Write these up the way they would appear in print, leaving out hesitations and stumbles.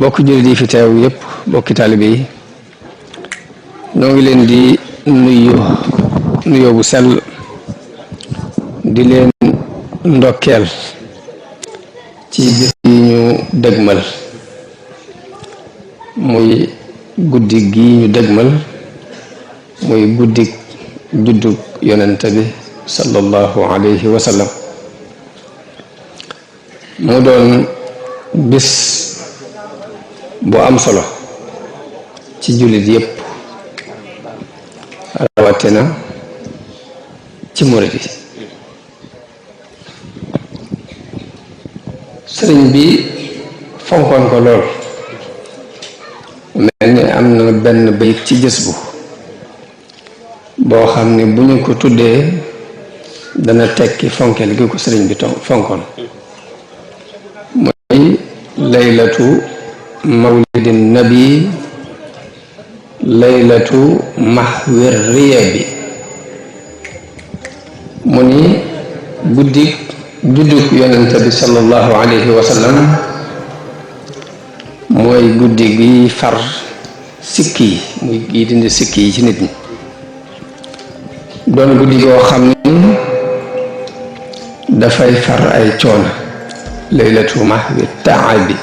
bokki jullit yi fi teew yépp bokki taalibe yi ñoo ngi leen di nuyoo bu sell di leen ndokkeel ci bis yi ñu dëgmal muy guddi gi ñu dëgmal muy guddi juddug yonent bi sallallahu alayhi wa sallam mu doon bis bu am solo ci jullit yépp rawatina ci murit yi sëriñ bi fonkoon ko lool mel ni am na benn bayit ci jës bu boo xam ne bu ñu ko tuddee dana tekki fonkeel gi ko sëriñ bi fonkoon mooy laylatu mawlidin nabi laylatu mahwir riya bi mu ni guddi juddug yonente bi sallallahu alayhi wa sallam mooy guddi gi far sikki yi muy gi dindi sikki yi ci nit ñi doon guddi goo xam ni dafay far ay coono laylatu mahwi taabi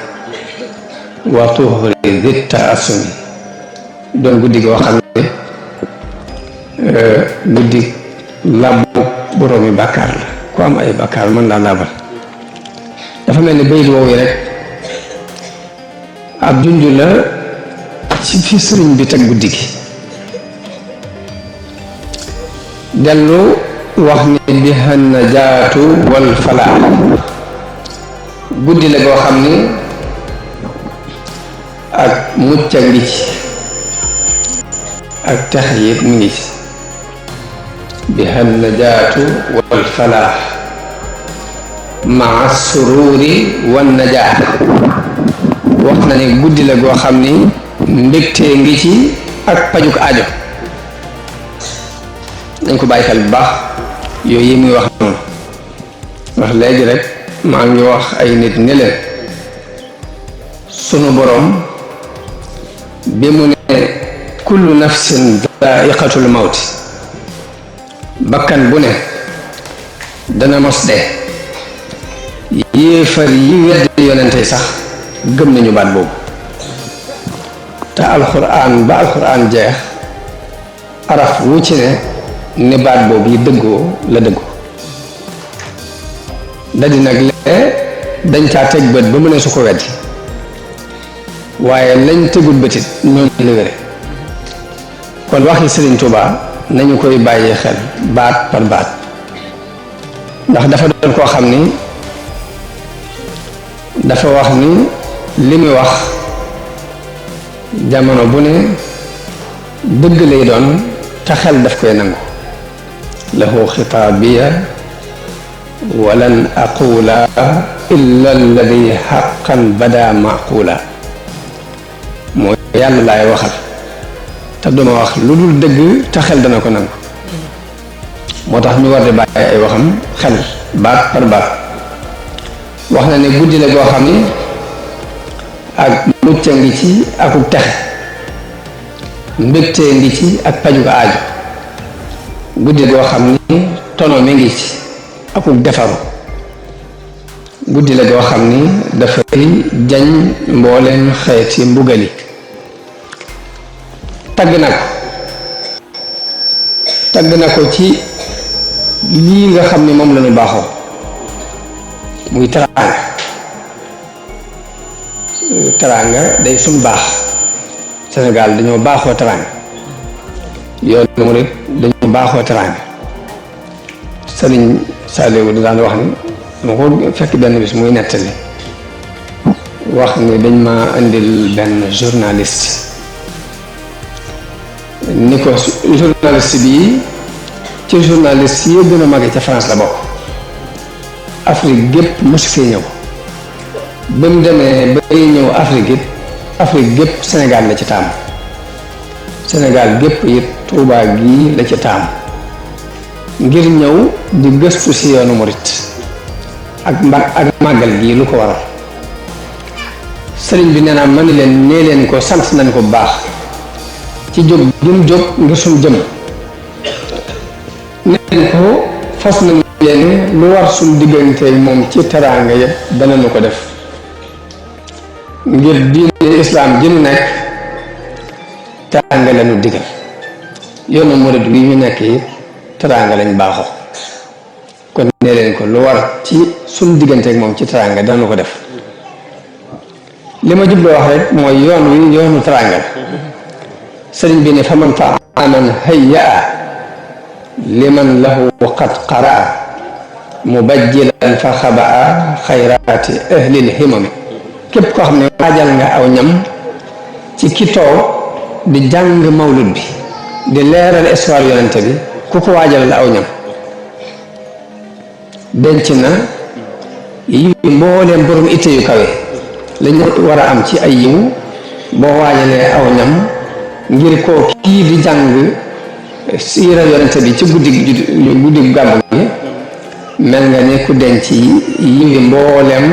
wa tuhri di taasumi doon guddi goo xam ne guddi làbbu boroomi bàkkaar la ku am ay bàkkaar mën laa laabal dafa mel ni bayit woowu rek ab junj la ci fi sëriñ bi teg guddi gi dellu wax ni biha najaatu wal falaax guddi la goo xam ni ak mucc a ngi ci ak tax yit mi ngi ci biha najaatu wal falaax maa sururi wan najaat wax na ne guddi la goo xam ni mbégtee ngi ci ak pajuk aajo dañ ko bàyyi xel bu baax yooyu yi muy wax noonu wax léegi rek maa ngi wax ay nit ne leen sunu boroom bi mu ne kullu nafsin daa'iqatul mawti bakkan bu ne dana mos dee yéefar yi wedd yonente sax gëm nañu baat boobu te alxuraan ba alxuraan jeex araf wu ci ne baat boobu yi dëggoo la dëggoo daldi nag lee dañ caa teg bët ba mu ne su ko weddi waaye lañ tegul bëtit noonu la wére kon waxi Sëriñ Tuubaa nañu koy bàyyee xel baat par baat ndax dafa doon koo xam ni dafa wax ni li muy wax jamono bu ne dëgg lay doon te xel daf koy nangu lahu xitaabiya walan aqula illa alladi xaqan bada maqula mooy yàlla laay waxal te duma wax lu dul dëgg te xel dana ko nangu moo tax ñu war di bàyyi ay waxam xel baat par baat wax na ne guddi la goo xam ni ak mucc a ngi ci akuk texe mbégtee ngi ci ak pajug aajo guddi goo xam ni tono mi ngi ci akuk defaru guddi la goo xam ni dafay jañ mbooleem xeeti mbugali tagg na ko ci lii nga xam ni moom la ñu baaxoo muy teraanga day suñ baax Sénégal dañoo baaxoo teraanga yoon murit dañoo baaxoo teraanga Sëriñ Saaliw di daan wax ni ma ko fekk benn bis muy nettali wax ni dañ ma indil benn journaliste ni ko journaliste bi ci journaliste yi gën a màgg ca France la bokk Afrique gépp mosu fee ñëw ba mu demee bay ñëw Afrique gépp Sénégal la ci taamu Sénégal gépp it Tuubaa gii la ci taamu ngir ñëw di gëstu ci yoonu murit ak màggal gii lu ko waral sëriñ bi nee naa ma ni leen nee leen ko sant nañ ko bu baax ci jóg jëm jóg ngir suñ jëm nee leen ko fas nañ leen lu war suñ diggante moom ci teraanga yëpp danañu ko def ngir diine islaam ji nu nekk teraanga lañu digal yoonu murid wi ñu nekk yi teraanga lañ baaxoo kon nee leen ko lu war ci suñ diggante moom ci teraanga danañu ko def li ma jubloo wax rek mooy yoon wi yoonu teraanga sëriñ bi ne fa man taaman hayyaa liman lahu qad qaraa mubajjilan fa xabaa xayraati ahlil himami képp koo xam ne waajal nga aw ñam ci ki toog di jàng mawlud bi di leeral histoire yonente bi ku ko waajalal aw ñam denc na yi mbooleem borom itte yu kawe lañu war a am ci ay yiw boo waajalee aw ñam ngir koo kii di jàng siira yonente bi ci guddi gàmmu gi mel nga ne ku denc yiwi mbooleem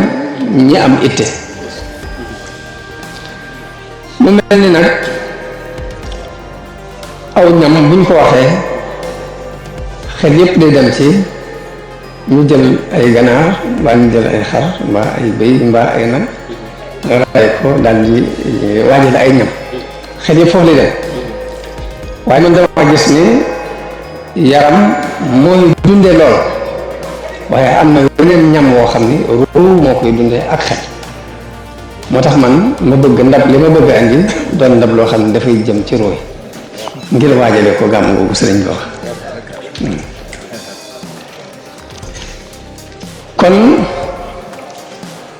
ñi am itte mu mel ni nag aw ñam buñ ko waxee xel yépp day dem ci ñu jël ay ganaar mbaa ñu jël ay xar mbaa ay bëy mbaa ay nag ray ko daal di waajal ay ñam xel yépp foofu lay dem waaye man dama gis ni yaram mooy dunde lool waaye am na weneen ñam woo xam ni ruu moo koy dundee ak xel moo tax man ma bëgg ndab li ma bëgg andi doon ndab loo xam ne dafay jëm ci rooy ngir waajale ko gàmm googu sëriñ bi wax kon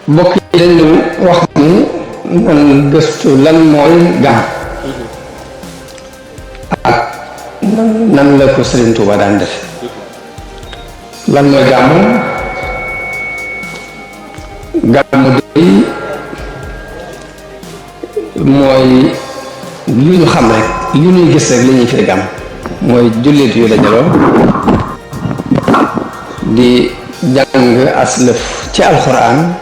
mbokk yi dañu wax ni nan gëstu lan mooy gàmm ak nan la ko sëriñ Tuuba daan def lan mooy gàmmu gàmmu day mooy lu ñu xam rek lu ñuy gis rek li ñuy firi gàmm mooy jullit yu dajaloo di jàng aslëf ci alxuraan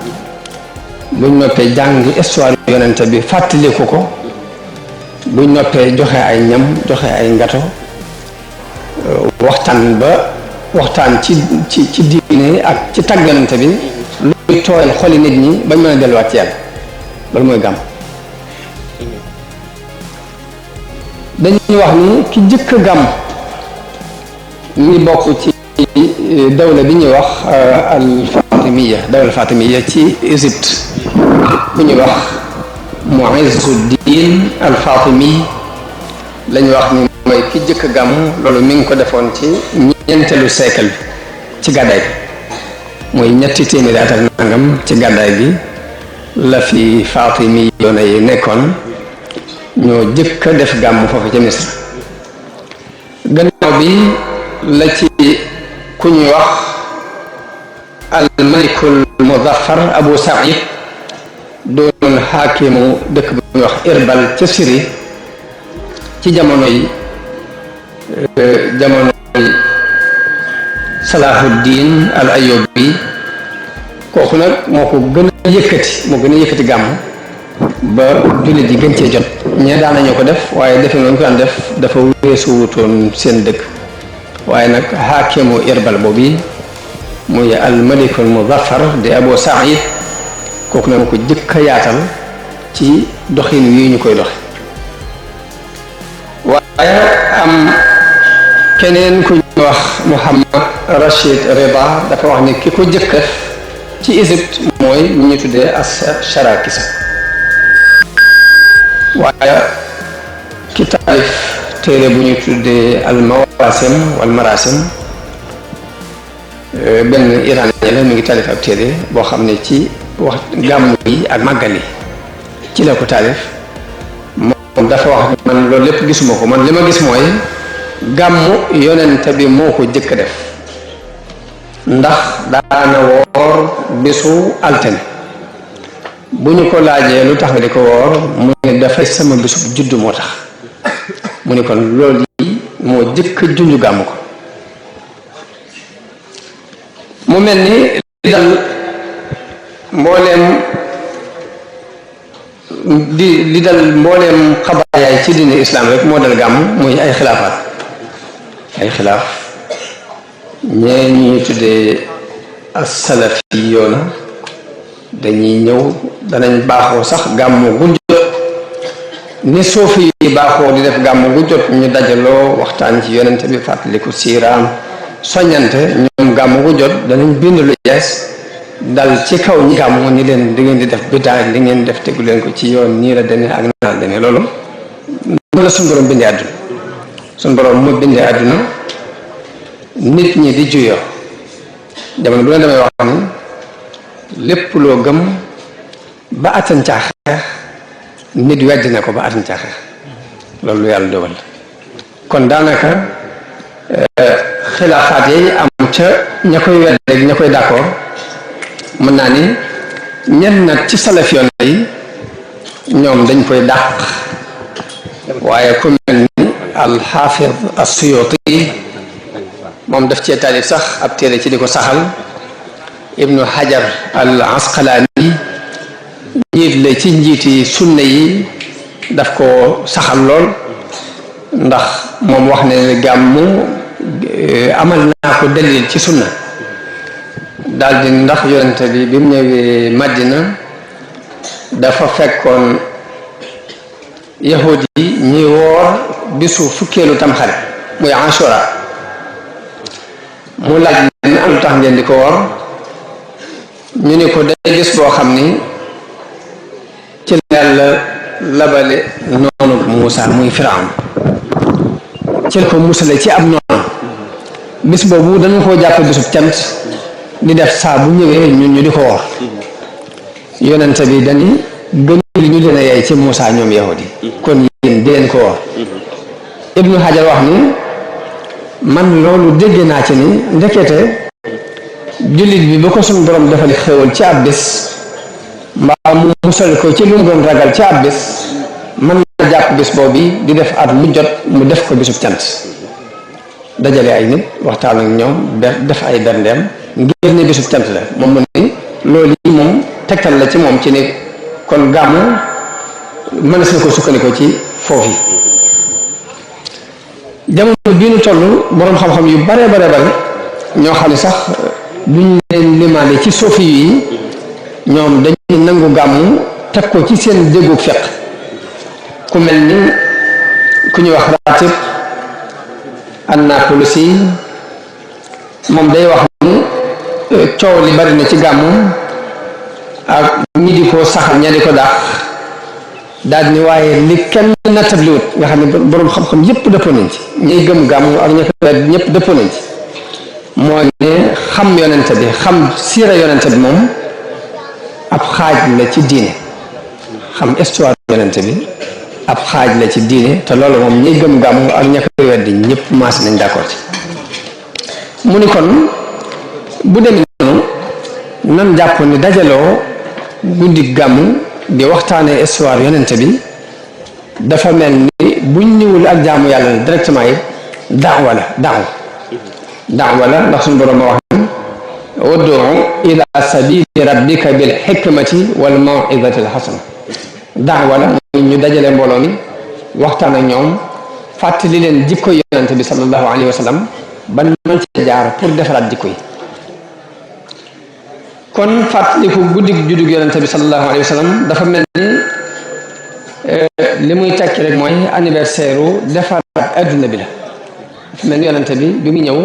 buñ noppee jàng histoire yonente bi fàttaliku ko buñ noppee joxe ay ñam joxe ay ngato waxtaan ci diine ak ci tàgganante bi luy tooyal xoli nit ñi bañ mën a delluwaat ci yàlla loolu mooy gàmm dañuy wax ni ki jëkk gàmm ñu ngi bokk ci dawla bi ñuy wax dawla fatimiya ci Égypte bu ñuy wax Muizzuddin al Fatimi lañu wax ni mooy ki jëkk gàmm loolu mi ngi ko defoon ci ñeenteelu siècle bi ci gàddaay bi mooy ñetti téeméeri at ak nangam ci gàddaay bi la fi Fatimi yoona yi nekkoon ñoo jëkk a def gàmm foofu ca Misra gannaaw bi la ci ku ñuy wax al malikul muzaffar Abu Saïd doon xaakimu dëkk bu ñuy wax Irbal ca Syrie ci jamonoy Salahuddin al Ayyubi kooku nag moo ko gën a yëkkati gàmm ba jullit yi gën cee jot ñee daan nañu ko def waaye defe nañu ko daan def dafa weesu wutoon seen dëkk waaye nag xaakimu Irbal boobu muy al malikul muzaffar di Abu Saïd kooku nag moo ko jëkk a yaatal ci doxin yi ñu koy doxe waaye am keneen ku ñu wax Muhammad Rashid Rida dafa wax ni ki ko jëkk ci Égypte mooy ñu ñu tuddee as-Sharakisa waaye ki taalif téere bu ñu tuddee al mawasim wal marasim benn iranien la mi ngi taalif ab téere boo xam ne ci wax gàmmu yi ak màggal yi ci la ko taalif moom dafa wax man loolu lépp gisuma ko man li ma gis mooy gàmmu yonente bi moo ko jëkk def ndax daana woor bisu altine bu ñu ko laajee lu tax nga di ko woor mu ne dafay sama bisu juddu moo tax mu ne kon loolu yi moo jëkk junju gàmmu ko mu mel ni li dal mbooleem di dal mbooleem xabaar ci diine islam rek moo dal gàmm muy ay xilaafaat ay xilaaf ñee ñuy tuddee as-salafi yoona dañuy ñëw danañ baaxoo sax gàmmu gu jot ni soofi yi baaxoo di def gàmmu gu jot ñu dajaloo waxtaan ci yonente bi fàttaliku siiraam soññante ñoom gàmmu gu jot danañ bind lu yees dal ci kaw ñi gàmmu ni leen di ngeen di def bidaa li ngeen def tegu leen ko ci yoon nii la demee ak naa la demee loolu noonu la suñu borom bindee àdduna suñu borom mu bindee àdduna nit ñi di juyoo jamono bu leen damay wax ni lépp loo gëm ba attan caa xeex nit weddi na ko ba attan caa xeex loolu yàlla dogal kon daanaka xilaafaat yi am ca ña koy wedd rek ña koy d'accord mën naa ni ñenn nag ci salafiyoon yi ñoom dañ koy dàq waaye ku mel ni alxaafid as-Suyuti moom daf cee taalif sax ab téere ci di ko saxal ibnu Hajar al Asqalaani njiit la ci njiiti sunna yi daf ko saxal lool ndax moom wax ne gàmmu amal naa ko dalil ci sunna daldi ndax yonente bi mu ñëwee Madina dafa fekkoon yahudi yi ñi woor bisu fukkeelu tamxarit muy Ashura mu laaj leen am tax ngeen di ko woor ñu ne ko day gis boo xam ni ci la yàlla labale noonu Muusa muy Firawna ci la ko musale ci ab noonu bis boobu dañu koo jàppe bisub cant di def saa bu ñëwee ñun ñu di ko woor yonente bi dañi gën li ñu leen a yey ci Muusa ñoom yahudi kon yéen di leen ko woor Ibnu Hajar wax ni man loolu dégg naa ci ni ndekete jullit bi ba ko suñu borom defal xéwal ci ab bés mbaa mu musal ko ci lu mu doon ragal ci ab bés mën na jàpp bés boobu di def at mu jot mu def ko bésub cant dajale ay nit waxtaan ak ñoom def ay berndeem ngir ne bésub cant la moom mu ni loolu yi moom tegtal la ci moom ci ne kon gàmmu mënees na ko sukkandikoo ci foofu jamono bii nu toll boroom xam-xam yu bare ñoo xam ne sax duñ leen limaale ci soofi yi ñoom dañuy nangu gàmmu teg ko ci seen déggu fiq ku mel ni ku ñuy wax Ratib an-Napulusi moom day wax ni coow li bari na ci gàmmu ak ñi di ko saxal ña di ko dàq daal ni waaye li kenn nattabliwut nga xam ne boroom xam-xam yépp dëppoo nañ ci ñuy gëm gàmmu ak ña ko ñëpp dëppoo nañ ci mooy ne xam yonente bi xam siira yonente bi moom ab xaaj la ci diine xam histoire yonente bi ab xaaj la ci diine te loolu moom ñuy gëm gàmmu ak ña koy weddi ñëpp maas nañ d'accord ci mu ni kon bu demee noonu nan jàpp ni dajaloo guddi gàmmu di waxtaanee histoire yonente bi dafa mel ni buñ ñëwul ak jaamu yàlla directement yi daawa la ndax suñu borom ma wax ne ud'u ila sabili rabbika bil hikmati wal maw'izati al hasana daawa la mooy ñu dajale mbooloo mi waxtaan ak ñoom fàttali leen jikko yonente bi sallallahu alayhi wa sallam ba mën ci jaar pour defaraat jikko yi kon fàttaliku guddi juddug yonente bi sallallahu alayhi wa sallam dafa mel ni li muy tekki rek mooy anniversaire u defaraat adduna bi la dafa mel ni yonente bi mu ñëw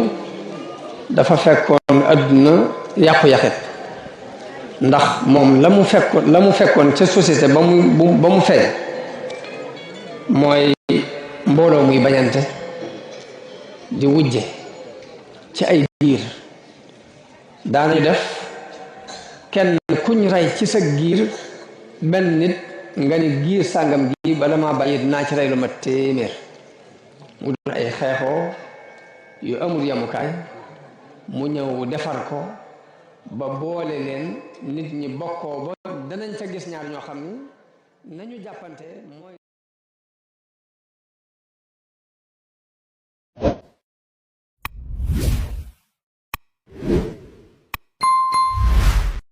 dafa fekkoon adduna yàqu-yàqet ndax moom la mu fekkoon ca société ba mu feeñ mooy mbooloo muy bañante di wujje ci ay giir daanañu def kenn kuñ rey ci sa giir benn nit nga ni giir sàngam gi bala maa bàyyi dinaa ci rey lu ma téeméer mu doon ay xeexoo yu amul yamukaay mu ñëw defar ko ba boole leen nit ñi bokkoo ba danañ ca gis ñaar ñoo xam ni nañu jàppante mooy